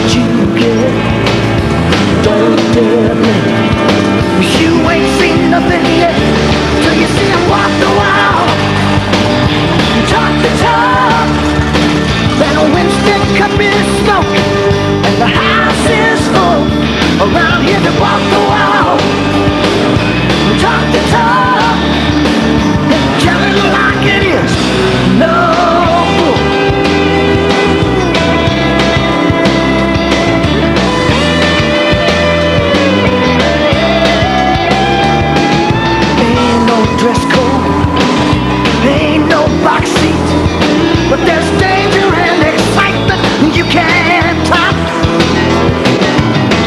did you get? Don't tell me. You ain't seen nothing yet till you see him walk the wall. Talk the talk. Then Winston cup is smoking and the house is full. Around here they walk the wall. Talk the talk. Tell it like it is. No. Dress code, ain't no box seat, but there's danger and excitement you can't top.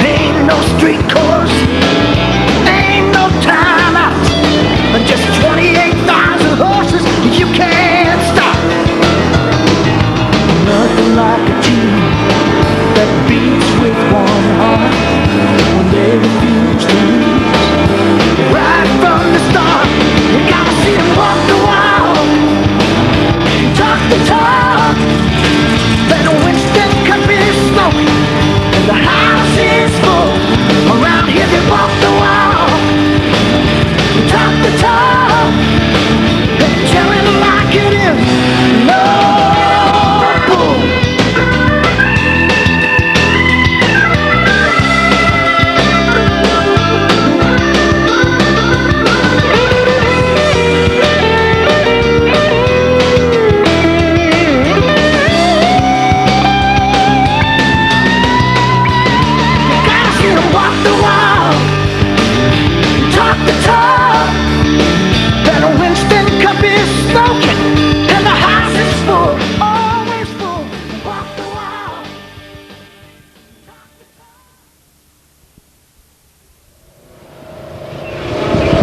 Ain't no street course, ain't no timeout, and just 28,000 horses you can't stop. Nothing like a team that beats with one heart when they refuse to lose. Right from the start, you gotta see him walk the wall. Talk the talk. Then Winston cup is smoking and the house is full. Around here they walk the wall. Talk the talk. Tell it like it is. No bull.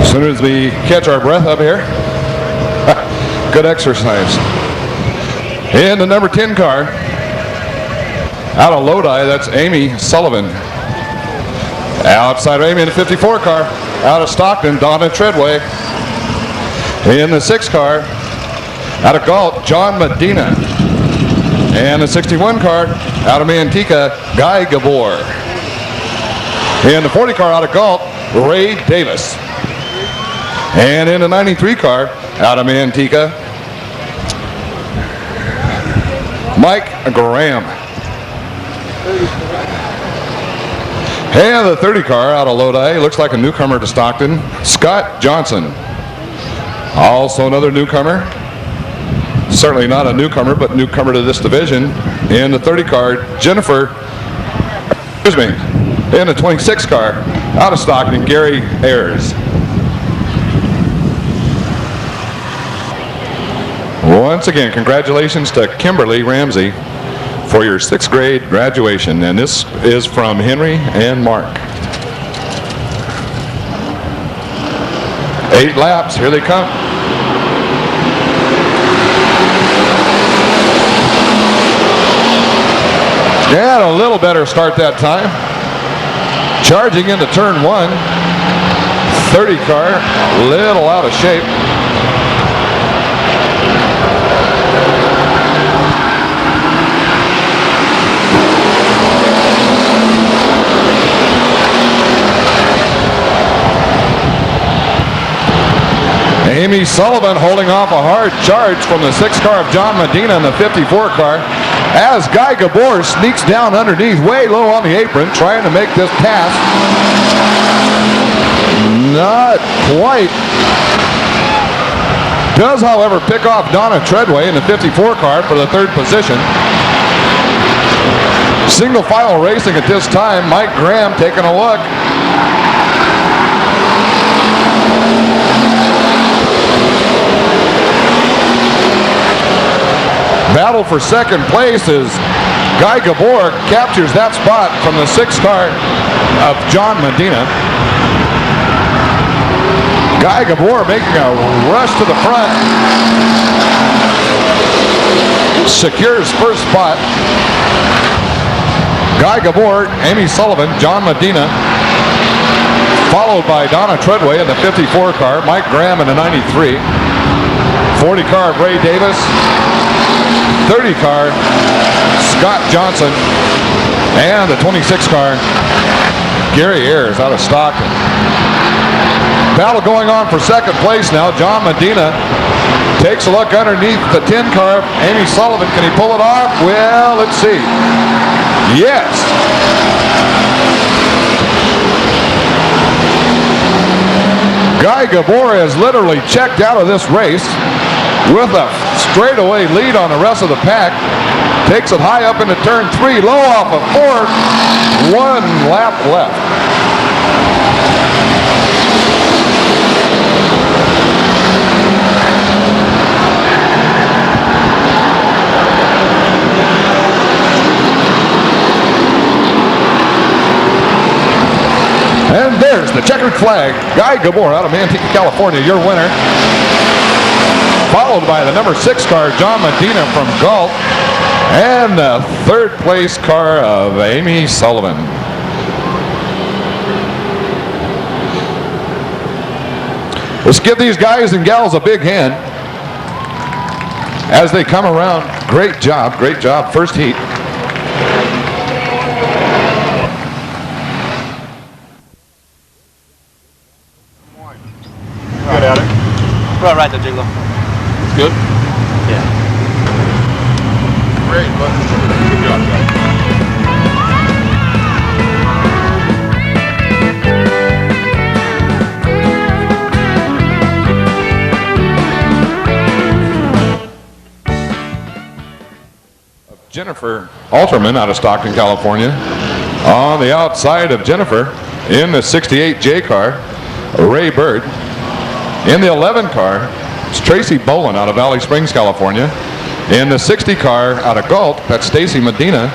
As soon as we catch our breath up here, good exercise. In the number 10 car, out of Lodi, that's Amy Sullivan. Outside of Amy in the 54 car, out of Stockton, Donna Treadway. In the 6 car, out of Galt, John Medina. And the 61 car, out of Manteca, Guy Gabor. In the 40 car, out of Galt, Ray Davis. And in the 93 car, out of Manteca, Mike Graham. And the 30 car, out of Lodi, looks like a newcomer to Stockton, Scott Johnson. Also another newcomer. Certainly not a newcomer, but newcomer to this division. In the 30 car, Jennifer, in the 26 car, out of Stockton, Gary Ayers. Once again, congratulations to Kimberly Ramsey for your 6th grade graduation. And this is from Henry and Mark. 8 laps, here they come. And a little better start that time. Charging into turn 1. 30 car, a little out of shape. Amy Sullivan holding off a hard charge from the 6 car of John Medina in the 54 car as Guy Gabor sneaks down underneath way low on the apron trying to make this pass. Not quite. Does, however, pick off Donna Treadway in the 54 car for the 3rd position. Single file racing at this time. Mike Graham taking a look. Battle for 2nd place as Guy Gabor captures that spot from the 6 car of John Medina. Guy Gabor making a rush to the front. Secures 1st spot. Guy Gabor, Amy Sullivan, John Medina, followed by Donna Treadway in the 54 car, Mike Graham in the 93, 40 car of Ray Davis, 30 car, Scott Johnson, And the 26 car, Gary Ayers out of Stockton. Battle going on for second place now. John Medina takes a look underneath the 10 car. Amy Sullivan, can he pull it off? Well, let's see. Yes. Guy Gabor has literally checked out of this race with a straightaway lead on the rest of the pack. Takes it high up into turn 3, low off of 4. 1 lap left. And there's the checkered flag. Guy Gabor out of Manteca, California, your winner. Followed by the number 6 car, John Medina from Galt. And the third place car of Amy Sullivan. Let's give these guys and gals a big hand as they come around. Great job, first heat. Good at it. We're all right, though, Jiglo. It's good? Yeah. Great, good job, guys. Jennifer Alterman out of Stockton, California. On the outside of Jennifer in the 68J car, Ray Bird. In the 11 car, it's Tracy Bolin out of Valley Springs, California. In the 60 car out of Galt, that's Stacy Medina.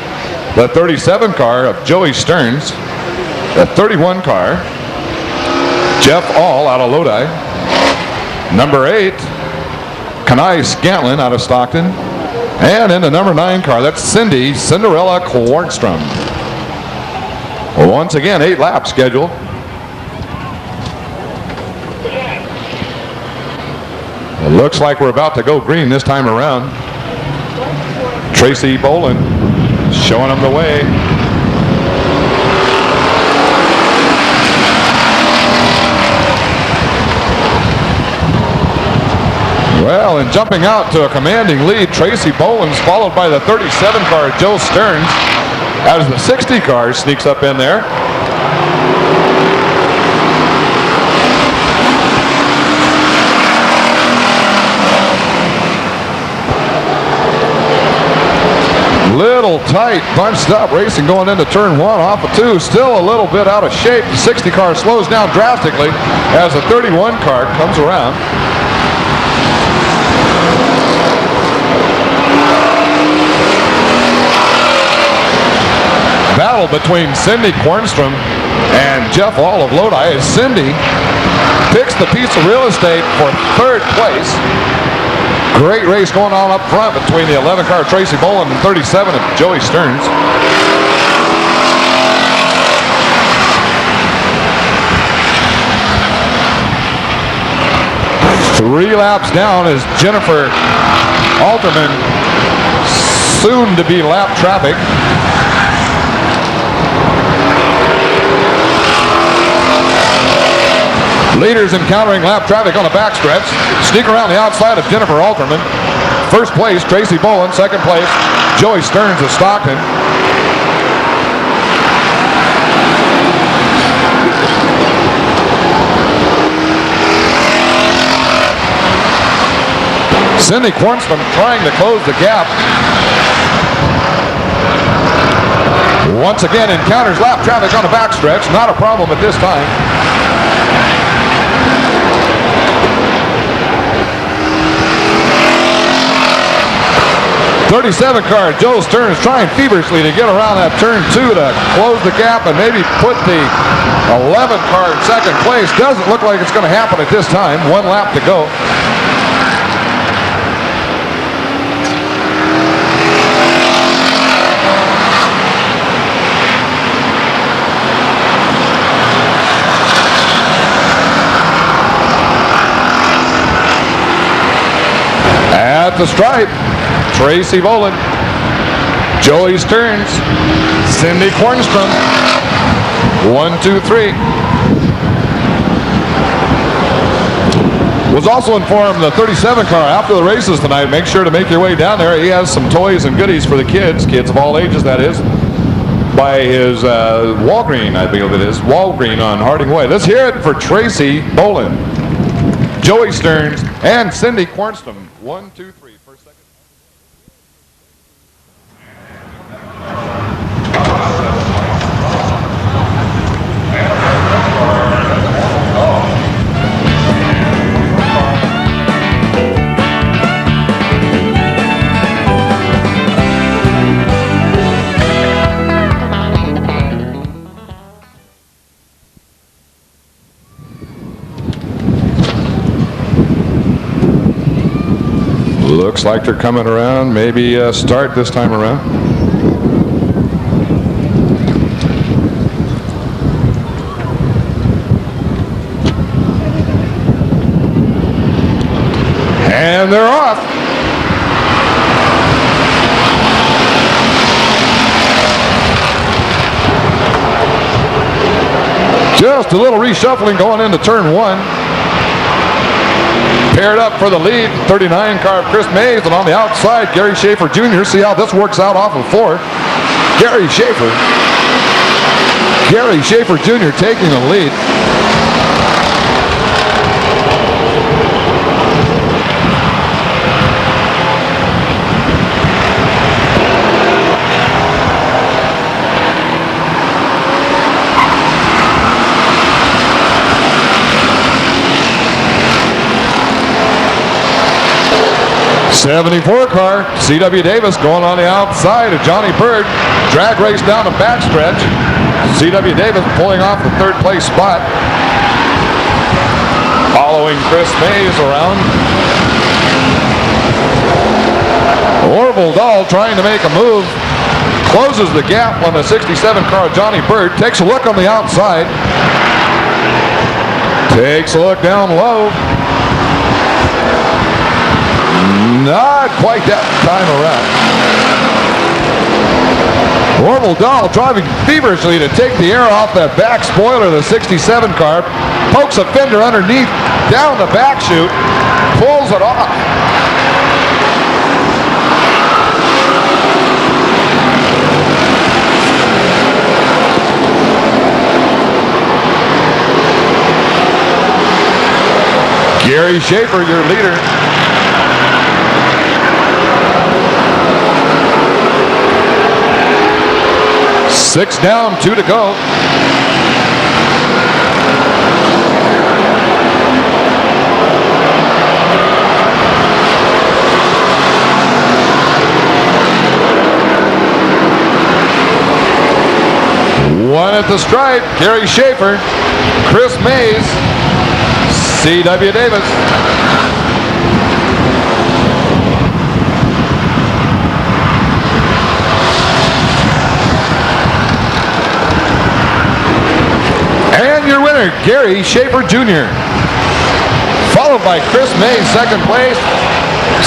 The 37 car of Joey Stearns. The 31 car, Jeff All out of Lodi. Number 8, Kanai Scantlin out of Stockton. And in the number 9 car, that's Cinderella Kwarnstrom. Once again, 8 laps scheduled. It looks like we're about to go green this time around. Tracy Bolin showing them the way. Well, and jumping out to a commanding lead, Tracy Bolin's followed by the 37 car, Joe Stearns, as the 60 car sneaks up in there. Little tight, bunched up racing going into turn 1 off of 2. Still a little bit out of shape. The 60 car slows down drastically as the 31 car comes around. Battle between Cindy Kwarnstrom and Jeff All of Lodi as Cindy picks the piece of real estate for 3rd place. Great race going on up front between the 11 car Tracy Bolin and 37 of Joey Stearns. Three laps down is Jennifer Alterman, soon to be lap traffic. Leaders encountering lap traffic on the backstretch. Sneak around the outside of Jennifer Alterman. First place, Tracy Bolin. Second place, Joey Stearns of Stockton. Cindy Kwarnstrom trying to close the gap. Once again encounters lap traffic on the backstretch. Not a problem at this time. '37 car Joe Stearns trying feverishly to get around that turn 2 to close the gap and maybe put the 11 car in second place. Doesn't look like it's going to happen at this time. 1 lap to go. At the stripe, Tracy Bolin, Joey Stearns, Cindy Cornstrom. 1, 2, 3. Was also informed the 37 car after the races tonight. Make sure to make your way down there. He has some toys and goodies for the kids of all ages, that is, by his Walgreen, I believe it is. Walgreen on Harding Way. Let's hear it for Tracy Bolin, Joey Stearns, and Cindy Cornstrom. 1, 2, 3. First, second. Looks like they're coming around. Maybe start this time around. And they're off. Just a little reshuffling going into turn 1. Paired up for the lead, 39 car Chris Mays, and on the outside, Gary Schaefer Jr. See how this works out off of 4. Gary Schaefer Jr. taking the lead. '74 car, C.W. Davis going on the outside of Johnny Bird. Drag race down the backstretch. C.W. Davis pulling off the 3rd place spot. Following Chris Mays around. Orville Dahl trying to make a move. Closes the gap on the 67 car, Johnny Bird. Takes a look on the outside. Takes a look down low. Not quite that time around. Orville Dahl driving feverishly to take the air off that back spoiler of the 67 car. Pokes a fender underneath, down the back chute, pulls it off. Gary Schaefer, your leader. Six down, 2 to go. One at the stripe, Gary Schaefer, Chris Mays, C.W. Davis. And your winner, Gary Schaefer Jr. Followed by Chris Mays, 2nd place.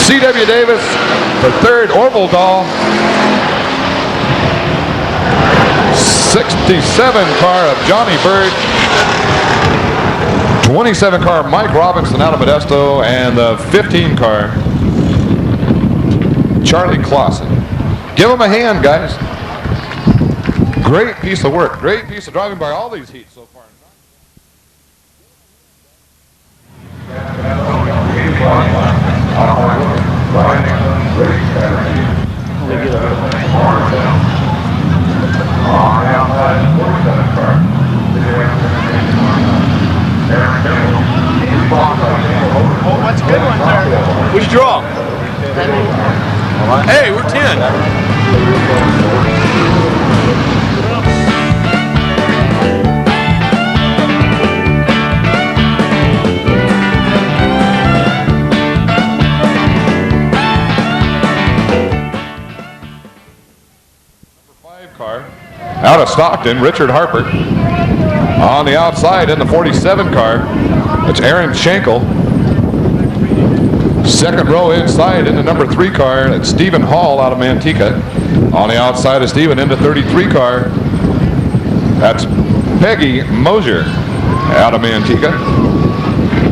C.W. Davis for 3rd, Orville Dahl. 67 car of Johnny Bird. 27 car Mike Robinson out of Modesto. And the 15 car Charlie Clausen. Give them a hand, guys. Great piece of work. Great piece of driving by all these heats so far. Oh, that's a good one there. What'd you draw? Hey, we're 10. Out of Stockton, Richard Harper. On the outside in the 47 car, it's Aaron Schenkel. 2nd row inside in the number 3 car, it's Stephen Hall out of Manteca. On the outside of Steven into 33 car. That's Peggy Mosier out of Manteca.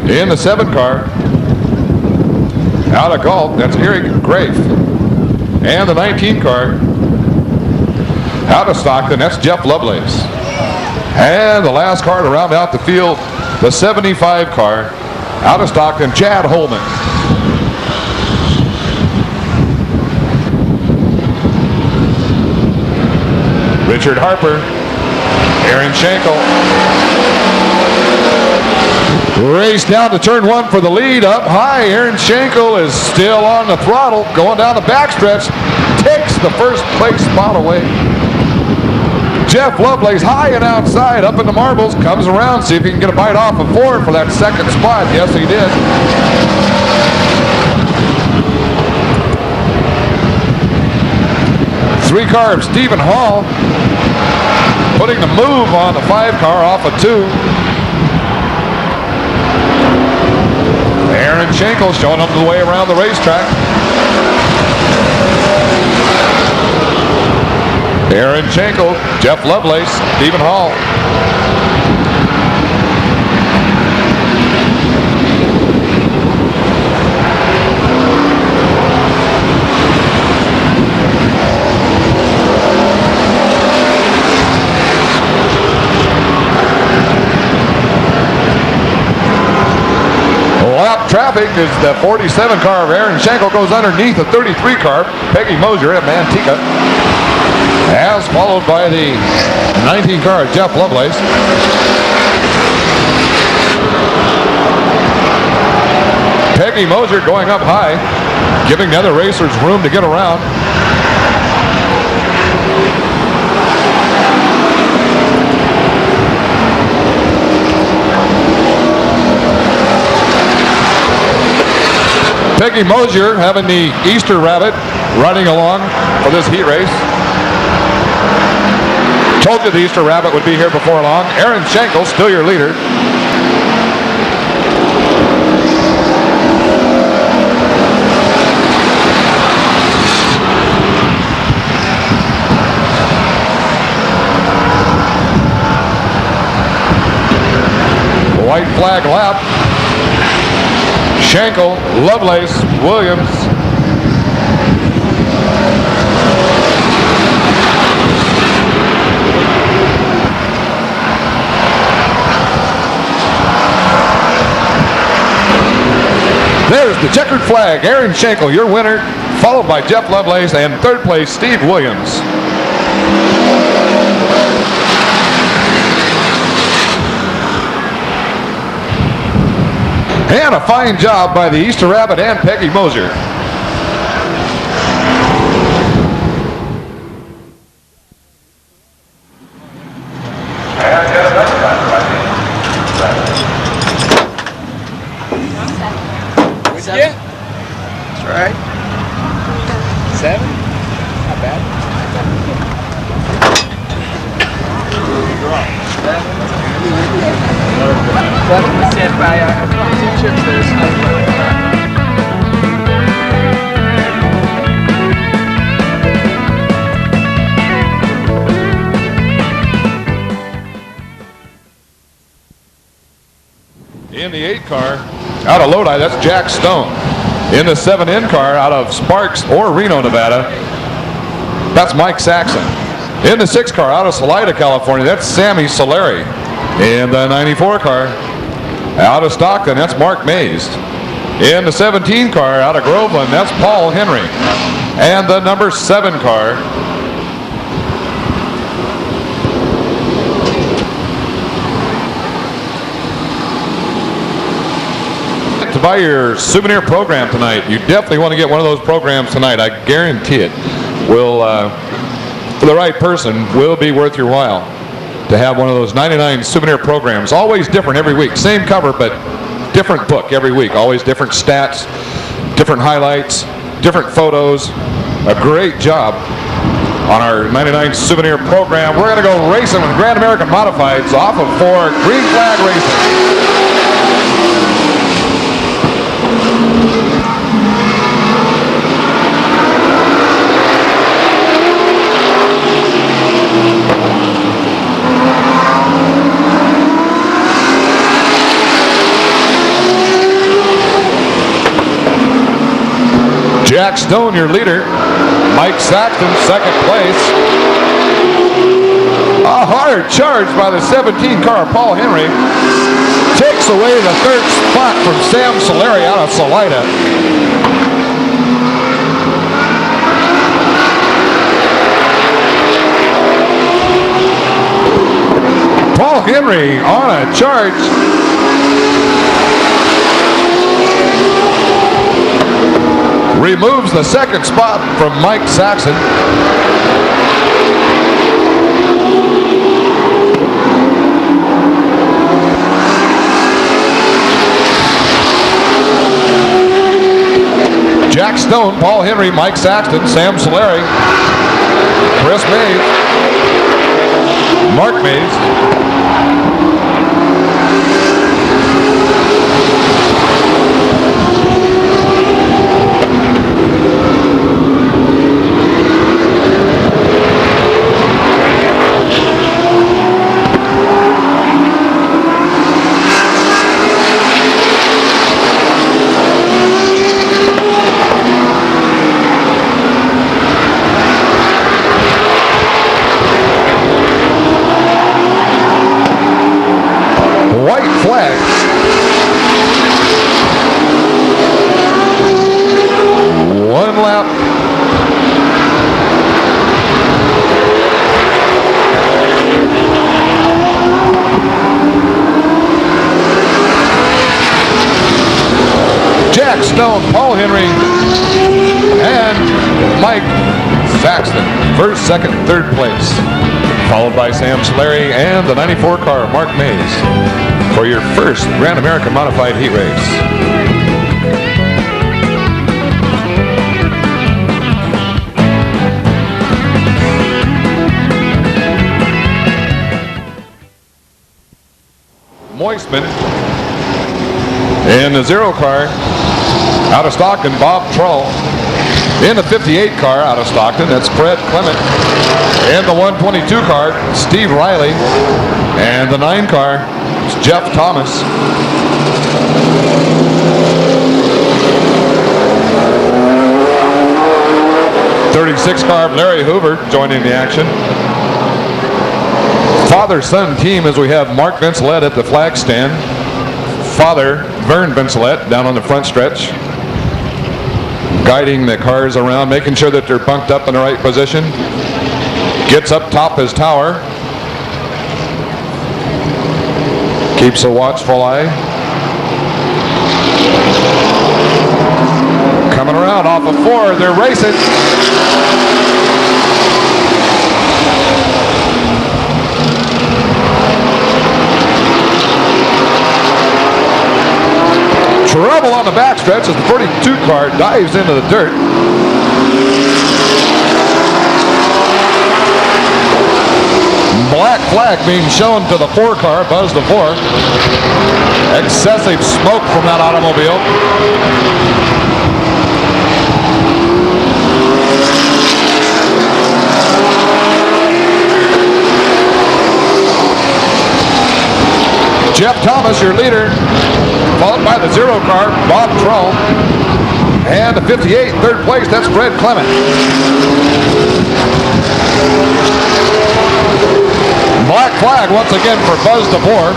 In the 7 car, out of Galt, that's Eric Grafe. And the 19 car, out of Stockton, that's Jeff Lovelace. And the last car to round out the field, the 75 car, out of Stockton, Chad Holman. Richard Harper, Aaron Schenkel. Race down to turn 1 for the lead. Up high, Aaron Schenkel is still on the throttle, going down the backstretch, takes the first place spot away. Jeff Lovelace high and outside, up in the marbles, comes around, see if he can get a bite off of Ford for that second spot. Yes, he did. Three car of Stephen Hall, putting the move on the 5 car off of 2. Aaron Schenkel showing him the way around the racetrack. Aaron Schenkel, Jeff Lovelace, Stephen Hall. Lap traffic is the 47 car of Aaron Schenkel goes underneath the 33 car, Peggy Mosier at Manteca. As followed by the 19 car of Jeff Lovelace. Peggy Mosier going up high, giving the other racers room to get around. Peggy Mosier having the Easter Rabbit running along for this heat race. Told you the Easter Rabbit would be here before long. Aaron Schenkel, still your leader. White flag lap. Schenkel, Lovelace, Williams. There's the checkered flag. Aaron Schenkel, your winner, followed by Jeff Lovelace, and third place, Steve Williams. And a fine job by the Easter Rabbit and Peggy Mosier. Yeah. That's right. 7? Not bad. Stand by In the 8 car, out of Lodi, that's Jack Stone. In the 7N car, out of Sparks or Reno, Nevada, that's Mike Saxon. In the 6 car, out of Salida, California, that's Sammy Solari. In the 94 car, out of Stockton, that's Mark Mays. In the 17 car, out of Groveland, that's Paul Henry. And the number 7 car, to buy your souvenir program tonight. You definitely want to get one of those programs tonight. I guarantee it will, for the right person, will be worth your while to have one of those 99 souvenir programs. Always different every week. Same cover, but different book every week. Always different stats, different highlights, different photos. A great job on our 99 souvenir program. We're going to go racing with Grand American Modifieds off of 4 Green Flag Racing. Jack Stone, your leader. Mike Saxton, second place. A hard charge by the 17 car, Paul Henry. Takes away the third spot from Sam Solari out of Salida. Paul Henry on a charge. Removes the second spot from Mike Saxon. Jack Stone, Paul Henry, Mike Saxton, Sam Solari, Chris Mays, Mark Mays. Flag. One lap. Jack Stone, Paul Henry, and Mike Saxton. First, second, third place. Followed by Sam Solari and the 94 car, Mark Mays, for your first Grand American Modified Heat Race. Moistman in the 0 car out of Stockton, Bob Trull. In the 58 car out of Stockton, that's Fred Clement. In the 122 car, Steve Riley. And the 9 car, it's Jeff Thomas. '36 car, Larry Hoover joining the action. Father-son team as we have Mark Vincelette at the flag stand. Father, Vern Vincelette, down on the front stretch, guiding the cars around, making sure that they're bunked up in the right position. Gets up top his tower. Keeps a watchful eye. Coming around off of 4, they're racing. Trouble on the backstretch as the 42 car dives into the dirt. Black flag being shown to the 4 car, Buzz the 4. Excessive smoke from that automobile. Jeff Thomas, your leader, followed by the 0 car, Bob Trull. And the 58, third place, that's Fred Clement. Black flag once again for Buzz DeVore.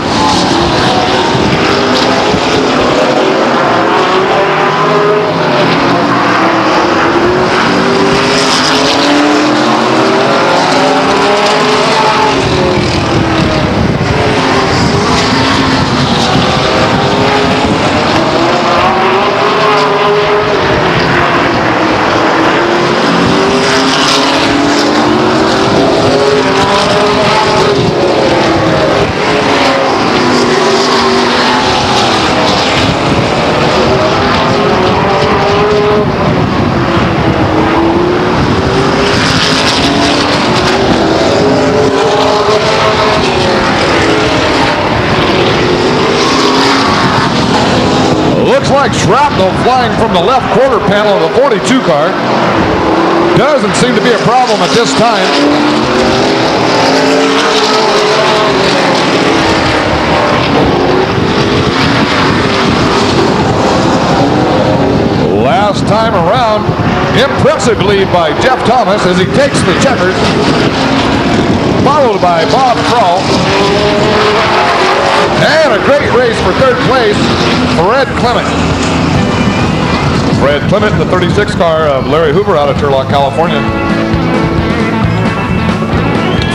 Looks like shrapnel flying from the left quarter panel of the 42 car. Doesn't seem to be a problem at this time. Last time around, Impressive lead by Jeff Thomas as he takes the checkers, followed by Bob Kroll. And a great race for third place, Fred Clement. Fred Clement, the 36 car of Larry Hoover out of Turlock, California.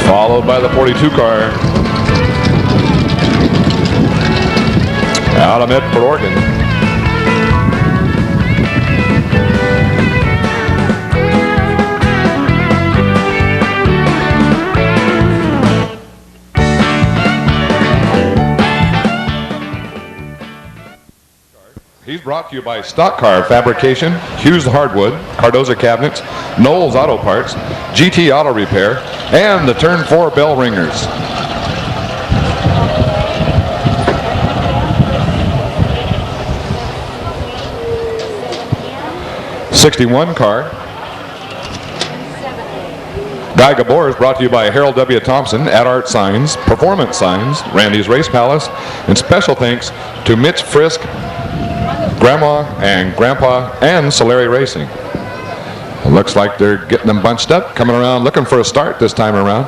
Followed by the 42 car out of Medford, Oregon. He's brought to you by Stock Car Fabrication, Hughes Hardwood, Cardoza Cabinets, Knowles Auto Parts, GT Auto Repair, and the Turn 4 Bell Ringers. '61 car. Guy Gabor is brought to you by Harold W. Thompson, Ad Art Signs, Performance Signs, Randy's Race Palace, and special thanks to Mitch Frisk, Grandma and Grandpa, and Solari Racing. It looks like they're getting them bunched up, coming around, looking for a start this time around.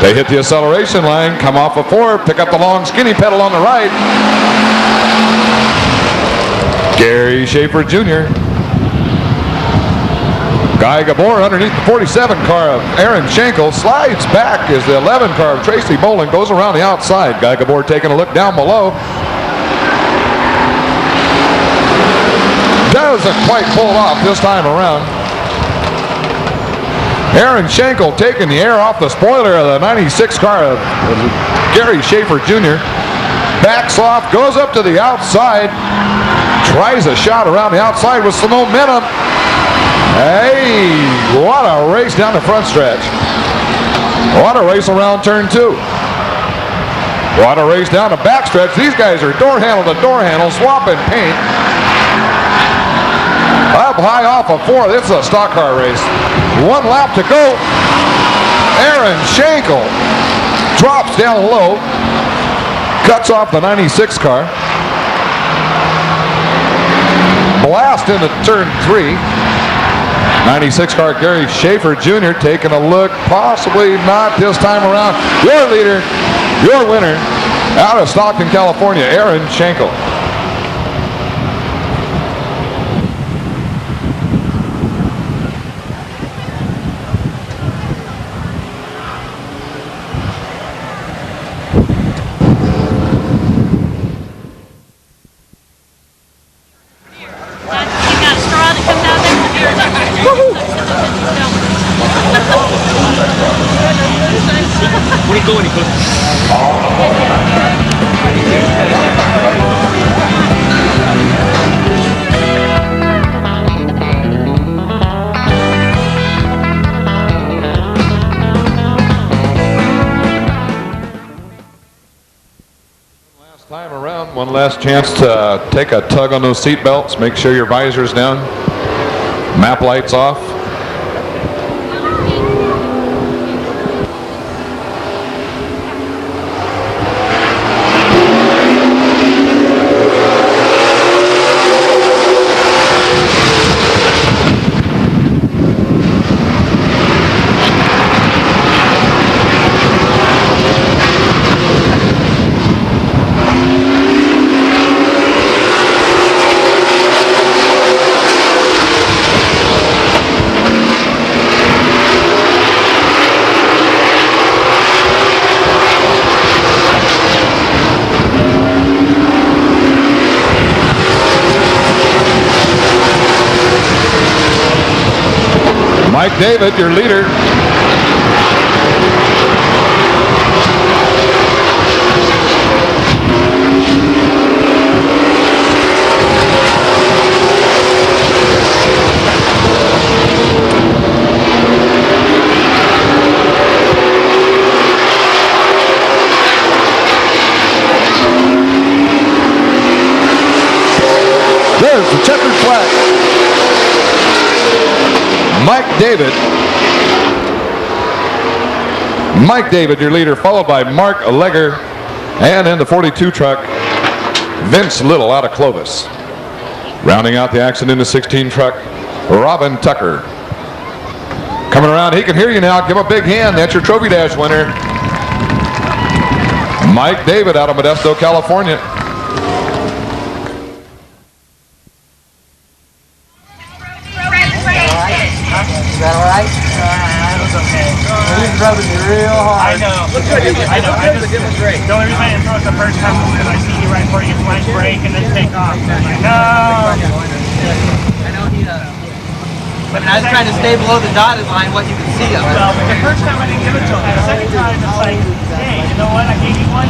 They hit the acceleration line, come off a 4, pick up the long skinny pedal on the right. Gary Schaefer Jr. Guy Gabor underneath the 47 car of Aaron Schenkel slides back as the 11 car of Tracy Bolin goes around the outside. Guy Gabor taking a look down below. Doesn't quite pull it off this time around. Aaron Schenkel taking the air off the spoiler of the 96 car of Gary Schaefer Jr. Backs off, goes up to the outside, tries a shot around the outside with some momentum. Hey, what a race down the front stretch. What a race around turn 2. What a race down the back stretch. These guys are door handle to door handle, swapping paint. Up high off of 4. This is a stock car race. 1 lap to go. Aaron Schenkel drops down low, cuts off the 96 car. Blast into turn 3. 96 car Gary Schaefer Jr. taking a look, possibly not this time around. Your leader, your winner, out of Stockton, California, Aaron Schenkel. One last chance to take a tug on those seat belts. Make sure your visor's down. Map lights off. Mike David, your leader. There's the checkered flag. Mike David. Mike David, your leader, followed by Mark Legger. And in the 42 truck, Vince Little out of Clovis. Rounding out the action in the 16 truck, Robin Tucker. Coming around, he can hear you now. Give him a big hand. That's your Trophy Dash winner, Mike David out of Modesto, California. Is that all right? It was okay. He's rubbing you real hard. I know. I know. The only reason I didn't throw it the first time was because I see you right before you flank break and then take off. I'm like, no. I know he does. I was trying to stay below the dotted line, what you can see of it. Well, the first time I didn't give it to him. The second time, it's like, hey, you know what? I gave you one.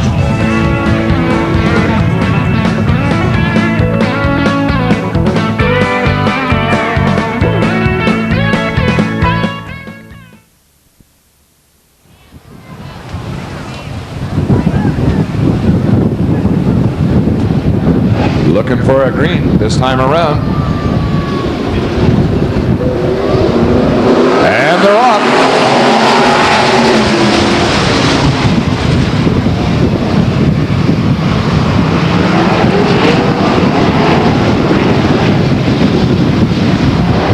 Looking for a green this time around. And they're off.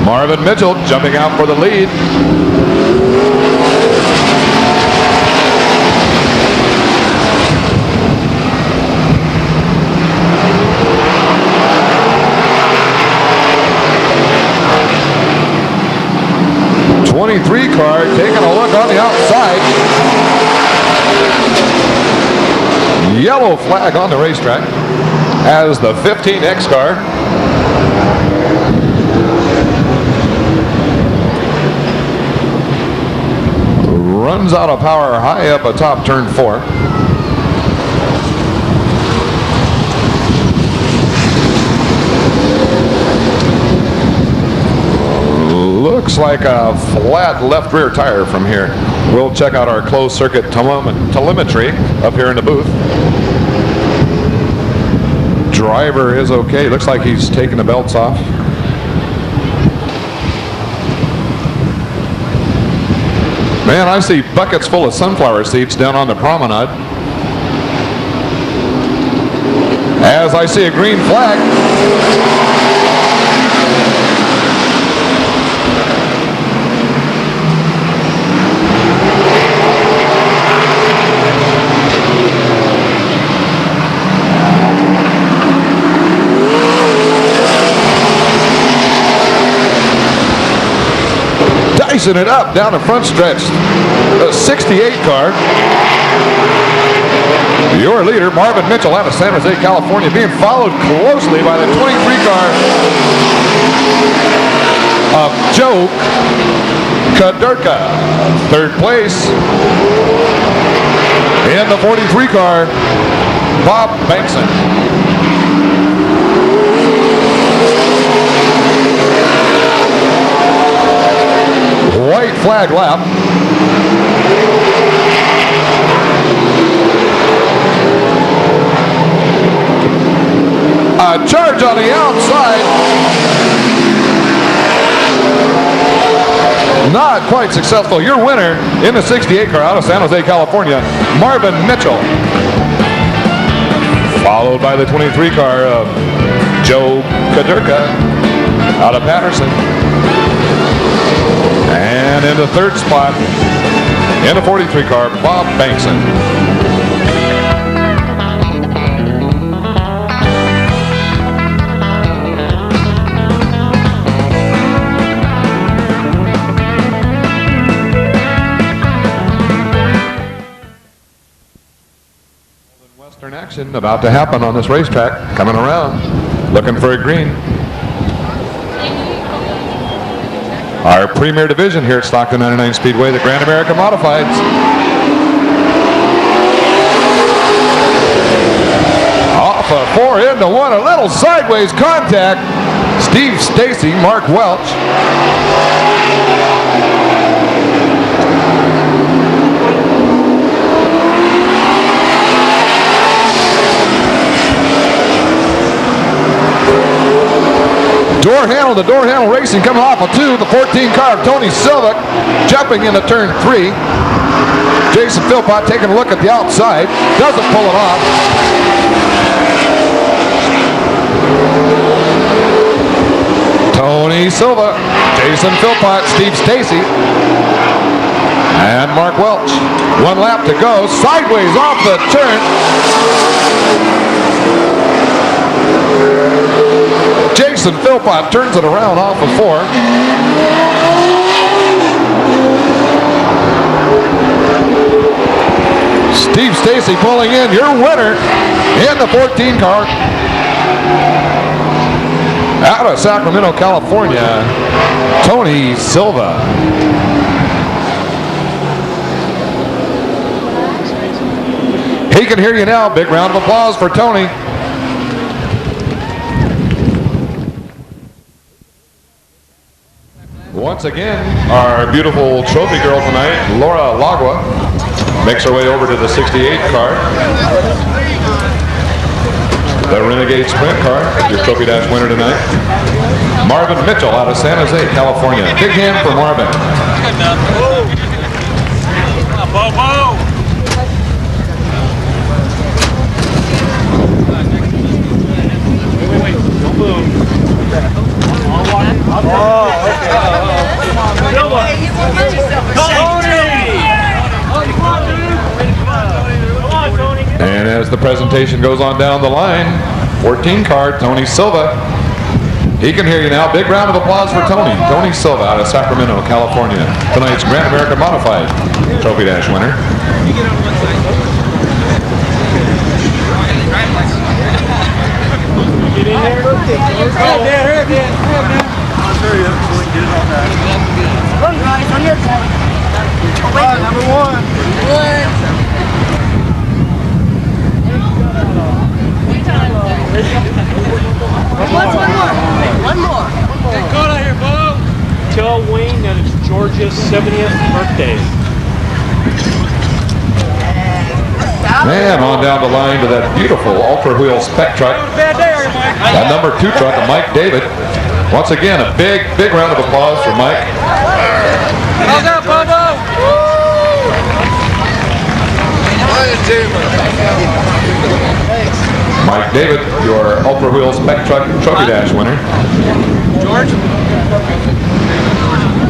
Marvin Mitchell jumping out for the lead. Car taking a look on the outside. Yellow flag on the racetrack as the 15X car runs out of power high up atop turn 4. Looks like a flat left rear tire from here. We'll check out our closed circuit telemetry up here in the booth. Driver is okay. Looks like he's taking the belts off. Man, I see buckets full of sunflower seeds down on the promenade. As I see a green flag. Dicing it up down the front stretch. The 68 car. Your leader, Marvin Mitchell out of San Jose, California, being followed closely by the 23 car of Joe Kadurka. Third place. In the 43 car, Bob Bankson. White flag lap. A charge on the outside. Not quite successful. Your winner in the 68 car out of San Jose, California, Marvin Mitchell. Followed by the 23 car of Joe Kadurka out of Patterson. And in the third spot, in the 43 car, Bob Bankson. Western action about to happen on this racetrack. Coming around, looking for a green. Our premier division here at Stockton 99 Speedway, the Grand American Modifieds. Off a 4 into 1, a little sideways contact. Steve Stacy, Mark Welch. Door handle racing coming off of 2. The 14 car of Tony Silvick jumping into turn 3. Jason Philpott taking a look at the outside. Doesn't pull it off. Tony Silva, Jason Philpott, Steve Stacy, and Mark Welch. 1 lap to go. Sideways off the turn. Jason Philpott turns it around off of 4. Steve Stacy pulling in, your winner in the 14 car. Out of Sacramento, California, Tony Silva. He can hear you now. Big round of applause for Tony. Once again, our beautiful trophy girl tonight, Laura Lagua, makes her way over to the 68 car. The Renegade Sprint car, your Trophy Dash winner tonight. Marvin Mitchell out of San Jose, California. Big hand for Marvin. And as the presentation goes on down the line, 14 car, Tony Silva. He can hear you now. Big round of applause for Tony. Tony Silva out of Sacramento, California. Tonight's Grand American Modified Trophy Dash winner. Get in there. Run, guys, on your side. Number 1. One more. Get caught out here, Bo. Tell Wayne that it's Georgia's 70th birthday. Man, on down the line to that beautiful Ultra Wheel Spec truck. That number 2 truck of Mike David. Once again, a big round of applause for Mike. How's that, Bobo? Mike David, your Ultra Wheel Spec Truck Trophy Dash winner. George?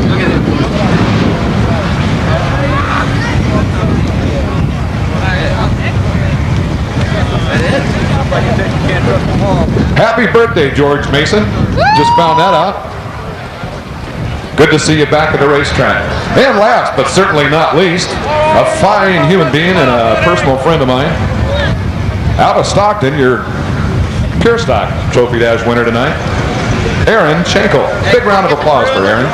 Look at it. Happy birthday, George Mason. Just found that out. Good to see you back at the racetrack. And last, but certainly not least, a fine human being and a personal friend of mine. Out of Stockton, your Pure Stock Trophy Dash winner tonight, Aaron Schenkel. Big round of applause for Aaron.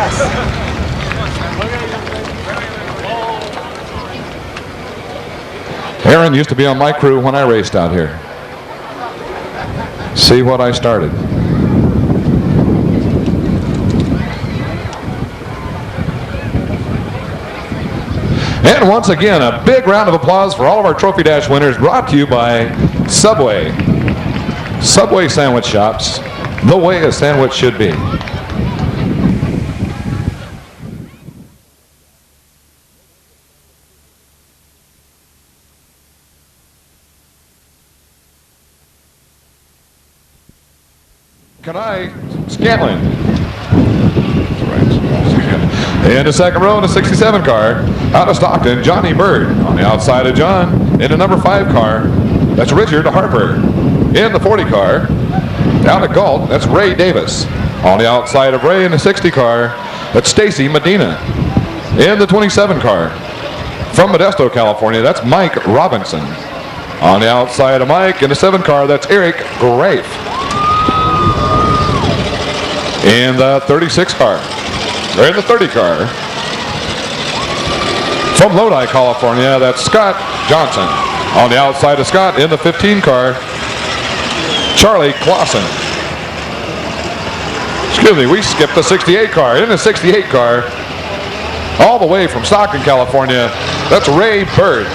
Aaron used to be on my crew when I raced out here. See what I started. And once again, a big round of applause for all of our Trophy Dash winners, brought to you by Subway. Subway sandwich shops, the way a sandwich should be. Scantlin. In the second row in the 67 car, out of Stockton, Johnny Bird. On the outside of John, in the number 5 car, that's Richard Harper. In the 40 car, down at Galt, that's Ray Davis. On the outside of Ray in the 60 car, that's Stacy Medina. In the 27 car, from Modesto, California, that's Mike Robinson. On the outside of Mike in the 7 car, that's Eric Grafe. In the 36 car, or in the 30 car, from Lodi, California, that's Scott Johnson. On the outside of Scott, in the 15 car, Charlie Clausen. Excuse me, we skipped the 68 car. In the 68 car, all the way from Stockton, California, that's Ray Bird.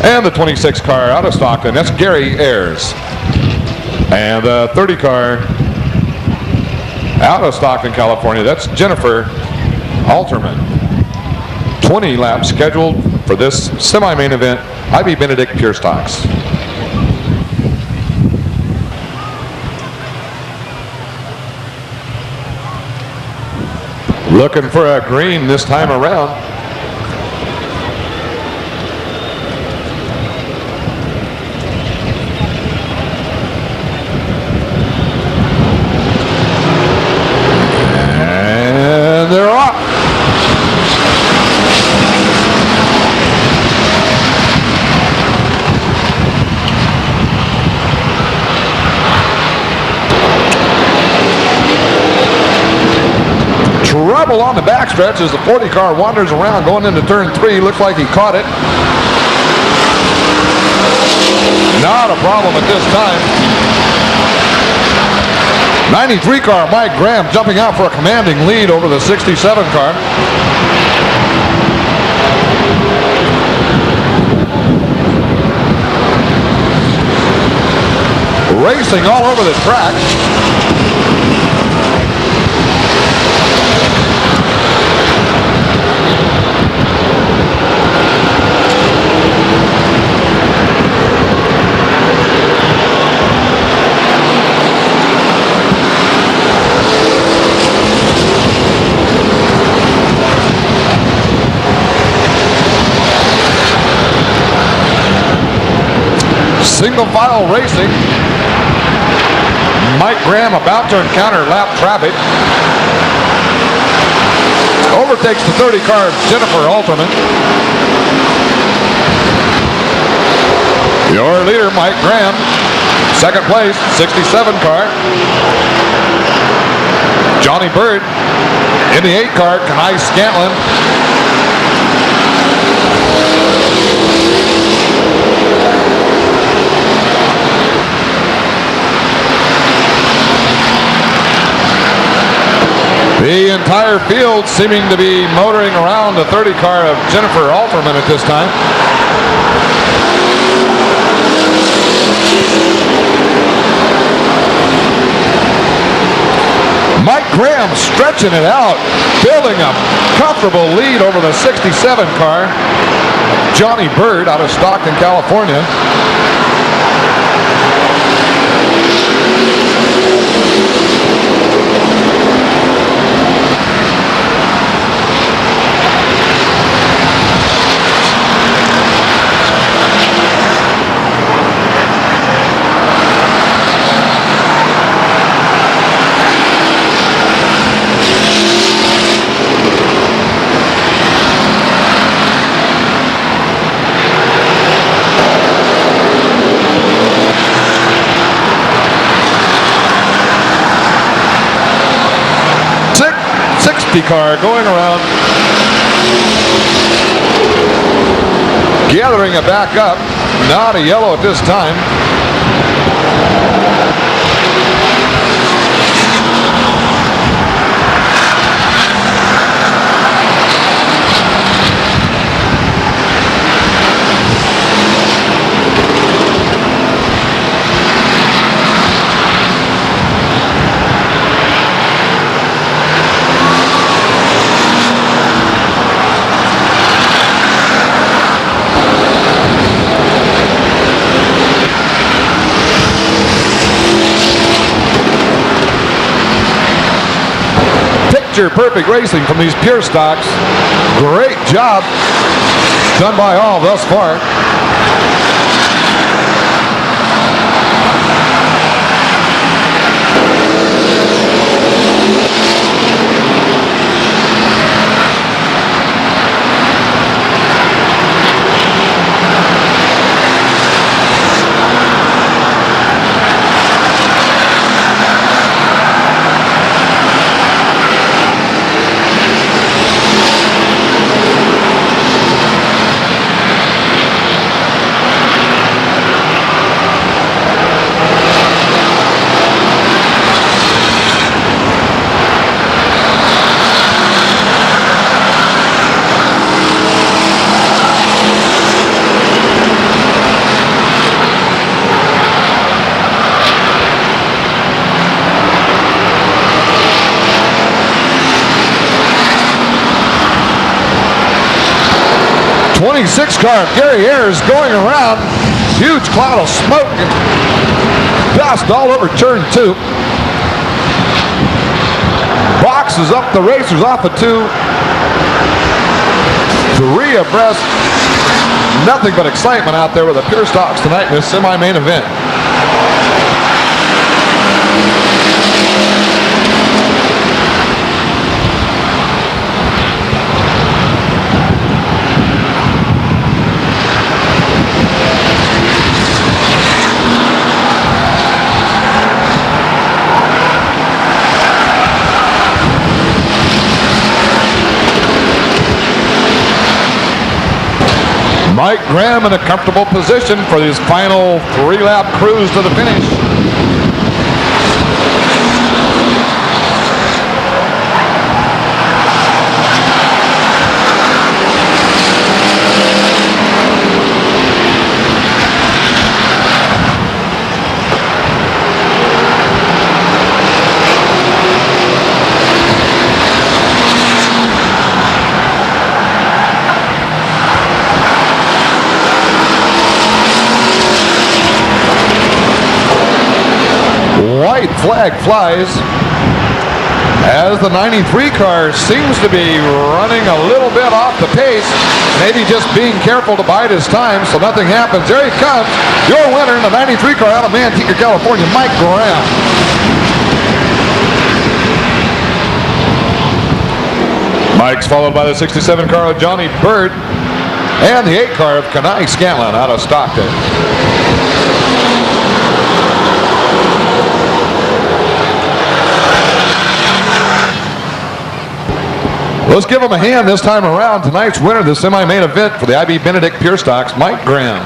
And the 26 car out of Stockton, that's Gary Ayers. And the 30 car out of Stockton, California, that's Jennifer Alterman. 20 laps scheduled for this semi-main event, Ivy Benedict Pure Stocks. Looking for a green this time around. And they're off. Trouble on the backstretch as the 40 car wanders around going into turn 3. Looks like he caught it. Not a problem at this time. 93 car Mike Graham jumping out for a commanding lead over the 67 car. Racing all over the track. Single file racing. Mike Graham about to encounter lap traffic. Overtakes the 30 car Jennifer Alterman. Your leader Mike Graham. Second place 67 car. Johnny Bird in the 8 car Kanai Scantlin. The entire field seeming to be motoring around the 30 car of Jennifer Alterman at this time. Mike Graham stretching it out, building a comfortable lead over the 67 car. Johnny Bird out of Stockton, California. Car going around, gathering it back up. Not a yellow at this time. Perfect racing from these pure stocks. Great job done by all thus far. '26 car of Gary Ayers going around. Huge cloud of smoke and dust all over turn 2. Box closes up the racers off of 2. 3 abreast. Nothing but excitement out there with the Pure Stocks tonight in this semi-main event. Mike Graham in a comfortable position for his final 3-lap cruise to the finish. White flag flies as the 93 car seems to be running a little bit off the pace, maybe just being careful to bide his time so nothing happens. There he comes, your winner in the 93 car out of Manteca, California, Mike Graham. Mike's followed by the 67 car of Johnny Bird and the 8 car of Kenai Scanlon out of Stockton. Let's give him a hand this time around. Tonight's winner of the semi-main event for the IB Benedict Pure Stocks, Mike Graham.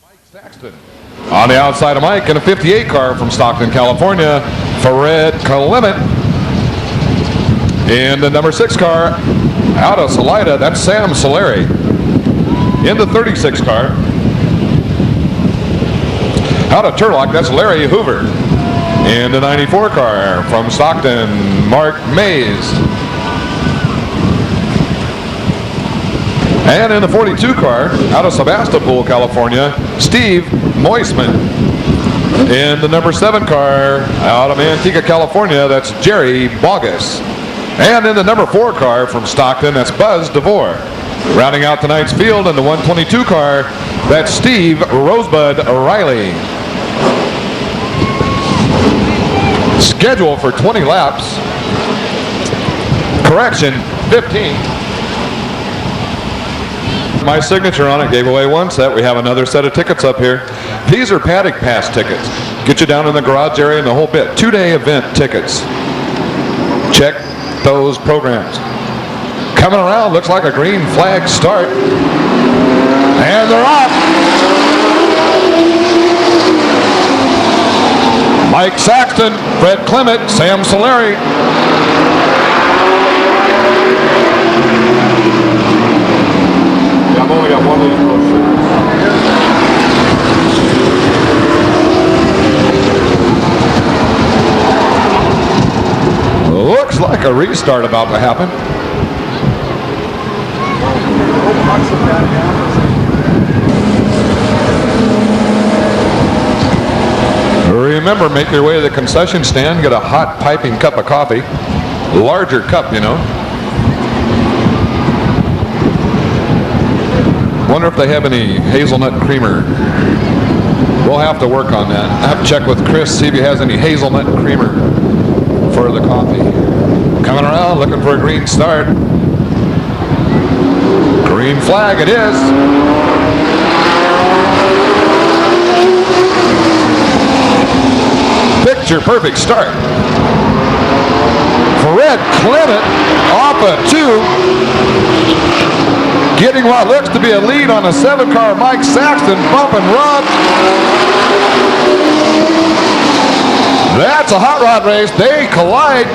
Mike Saxton. On the outside of Mike in a 58 car from Stockton, California, Fred Clement. In the number 6 car out of Salida, that's Sam Solari. In the 36 car out of Turlock, that's Larry Hoover. In the 94 car from Stockton, Mark Mays. And in the 42 car out of Sebastopol, California, Steve Moisman. In the number 7 car out of Manteca, California, that's Jerry Bogus. And in the number 4 car from Stockton, that's Buzz DeVore. Rounding out tonight's field in the 122 car, that's Steve Rosebud Riley. Scheduled for 20 laps. Correction, 15. My signature on it, gave away 1 set. We have another set of tickets up here. These are paddock pass tickets. Get you down in the garage area and the whole bit. 2-day event tickets. Check those programs. Coming around, looks like a green flag start. And they're off. Mike Saxton, Fred Clement, Sam Solari. I've only got one of these brochures. Looks like a restart about to happen. Remember, make your way to the concession stand, get a hot piping cup of coffee. Larger cup, you know. Wonder if they have any hazelnut creamer. We'll have to work on that. I have to check with Chris, see if he has any hazelnut creamer for the coffee. Coming around, looking for a green start. Green flag it is. Picture perfect start. Fred Clement off a 2. Getting what looks to be a lead on a 7 car Mike Saxton, bump and run. That's a hot rod race. They collide.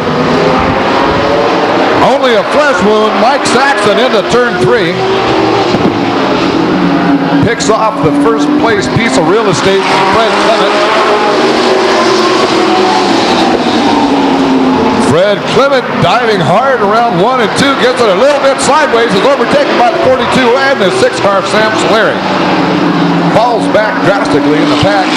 Only a flesh wound. Mike Saxton into turn 3. Picks off the first place piece of real estate from Fred Clement. Fred And Clement diving hard around 1 and 2, gets it a little bit sideways, is overtaken by the 42 and the 6 car of Sam Solari. Falls back drastically in the pack.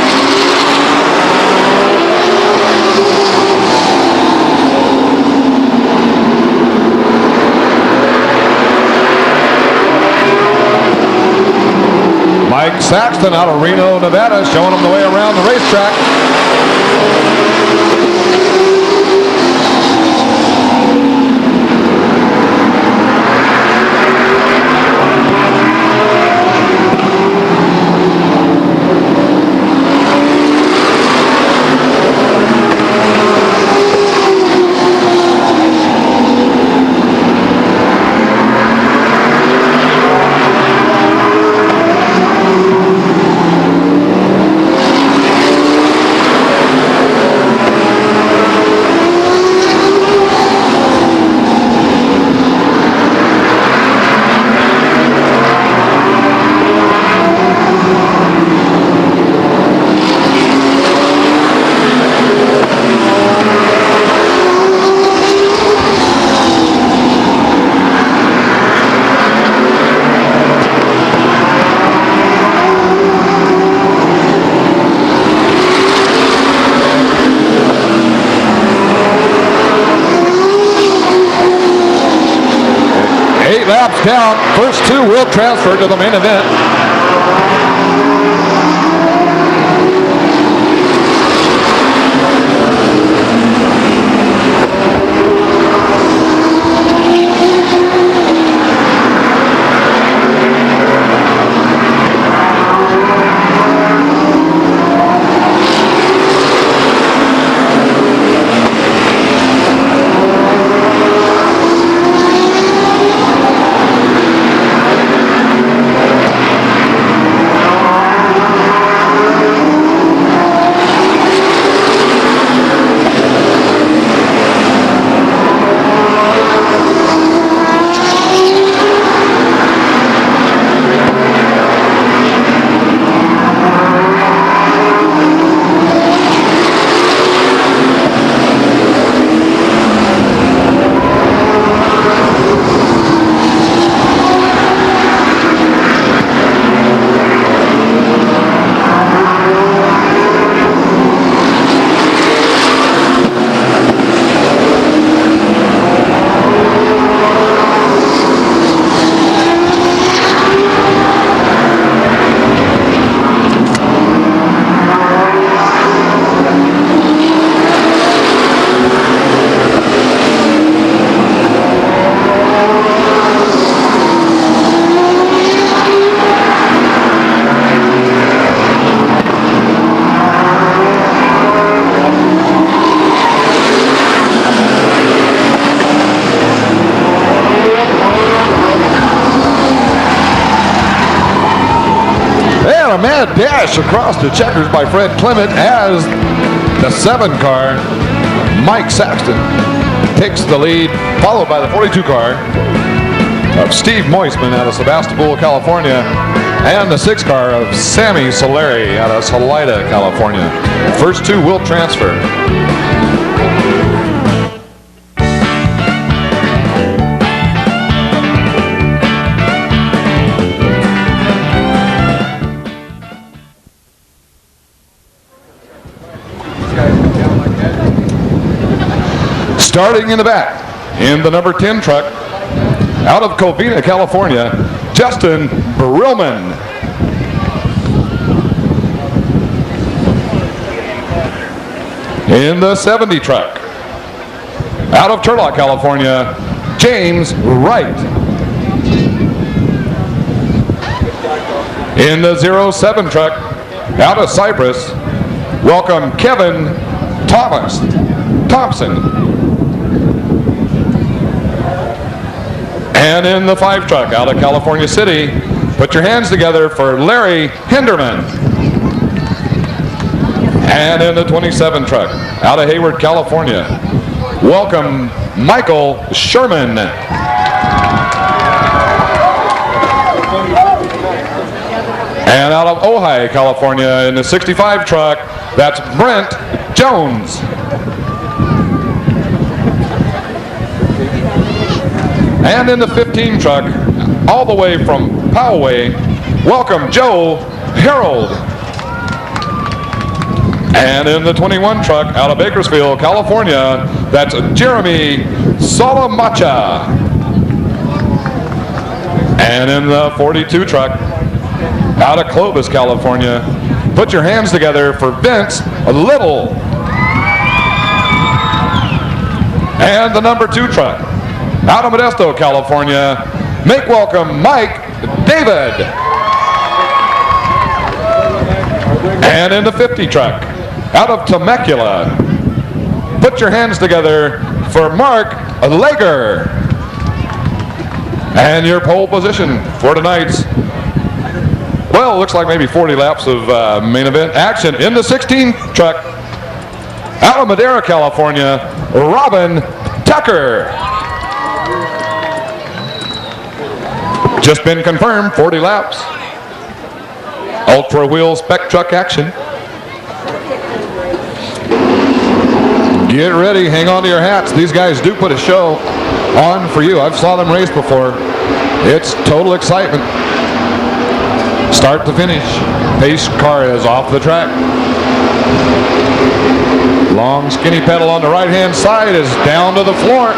Mike Saxton out of Reno, Nevada, showing them the way around the racetrack. Laps down, first 2 will transfer to the main event. A mad dash across the checkers by Fred Clement as the 7 car, Mike Saxton, takes the lead, followed by the 42 car of Steve Moisman out of Sebastopol, California, and the 6 car of Sammy Solari out of Salida, California. First 2 will transfer. Starting in the back, in the number 10 truck, out of Covina, California, Justin Brillman. In the 70 truck, out of Turlock, California, James Wright. In the 07 truck, out of Cyprus, welcome Kevin Thompson. And in the 5 truck, out of California City, put your hands together for Larry Hinderman. And in the 27 truck, out of Hayward, California, welcome Michael Sherman. And out of Ojai, California, in the 65 truck, that's Brent Jones. And in the 15 truck, all the way from Poway, welcome Joe Harold. And in the 21 truck out of Bakersfield, California, that's Jeremy Salamacha. And in the 42 truck out of Clovis, California, put your hands together for Vince Little. And the number 2 truck out of Modesto, California, make welcome Mike David. And in the 50 truck out of Temecula, put your hands together for Mark Lager. And your pole position for tonight's, well, it looks like maybe 40 laps of main event action. In the 16 truck out of Madera, California, Robin Tucker. Just been confirmed, 40 laps. Ultra wheel spec truck action. Get ready, hang on to your hats. These guys do put a show on for you. I've saw them race before. It's total excitement. Start to finish. Pace car is off the track. Long skinny pedal on the right hand side is down to the floor.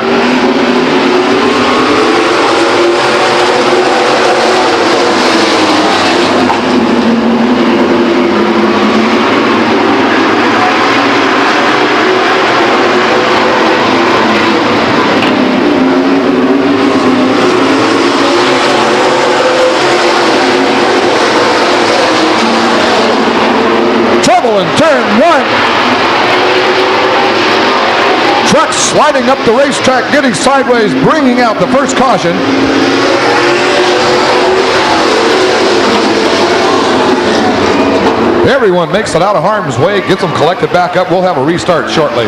In turn 1. Truck sliding up the racetrack, getting sideways, bringing out the first caution. Everyone makes it out of harm's way, gets them collected back up. We'll have a restart shortly.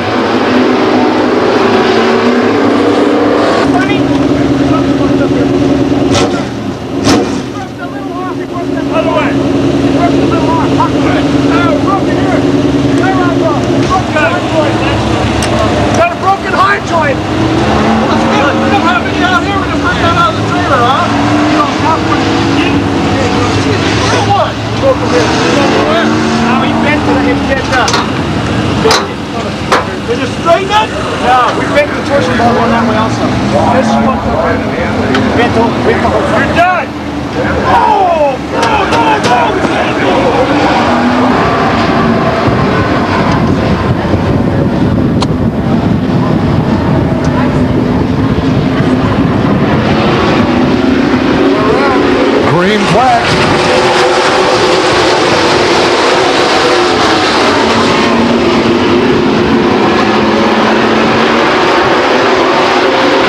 Got a broken hard joint. Let's get it. We're gonna have it down here. We're gonna put that out of the trailer, huh? What? Broken here. Now he bent it. It's bent up. Did you straighten it? No, we bent the torsion bar one that way also. This is what bent over. You're done. Oh, Green flag.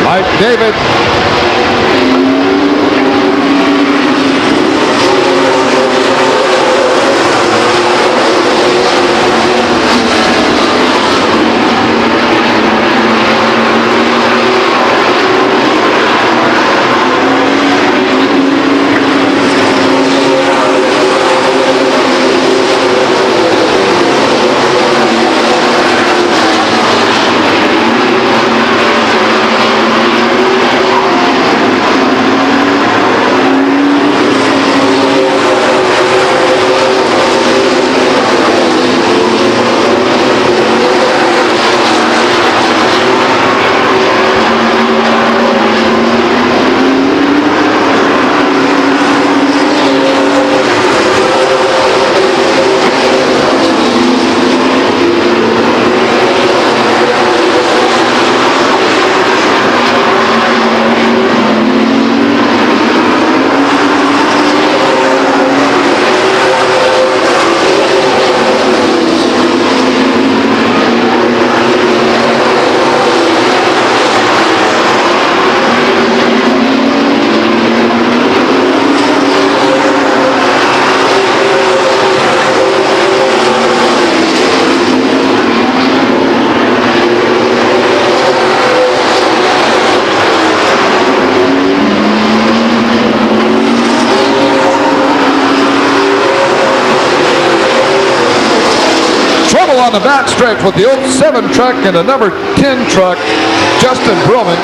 Mike David. On the backstretch with the 07 truck and the number 10 truck, Justin Brillman.